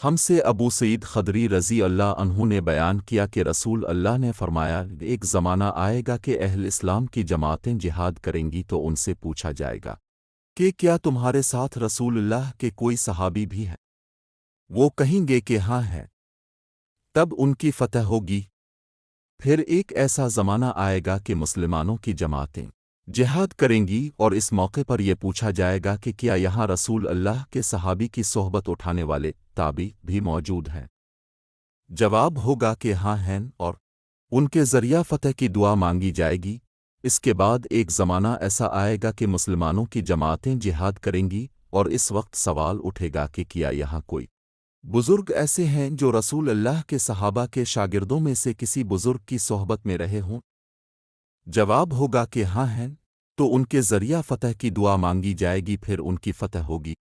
ہم سے ابو سعید خدری رضی اللہ عنہ نے بیان کیا کہ رسول اللہ نے فرمایا، ایک زمانہ آئے گا کہ اہل اسلام کی جماعتیں جہاد کریں گی تو ان سے پوچھا جائے گا کہ کیا تمہارے ساتھ رسول اللہ کے کوئی صحابی بھی ہیں؟ وہ کہیں گے کہ ہاں ہے۔ تب ان کی فتح ہوگی۔ پھر ایک ایسا زمانہ آئے گا کہ مسلمانوں کی جماعتیں جہاد کریں گی اور اس موقع پر یہ پوچھا جائے گا کہ کیا یہاں رسول اللہ کے صحابی کی صحبت اٹھانے والے تابعی بھی موجود ہیں؟ جواب ہوگا کہ ہاں ہیں، اور ان کے ذریعہ فتح کی دعا مانگی جائے گی۔ اس کے بعد ایک زمانہ ایسا آئے گا کہ مسلمانوں کی جماعتیں جہاد کریں گی، اور اس وقت سوال اٹھے گا کہ کیا یہاں کوئی بزرگ ایسے ہیں جو رسول اللہ کے صحابہ کے شاگردوں میں سے کسی بزرگ کی صحبت میں رہے ہوں؟ جواب ہوگا کہ ہاں ہیں، تو ان کے ذریعہ فتح کی دعا مانگی جائے گی، پھر ان کی فتح ہوگی۔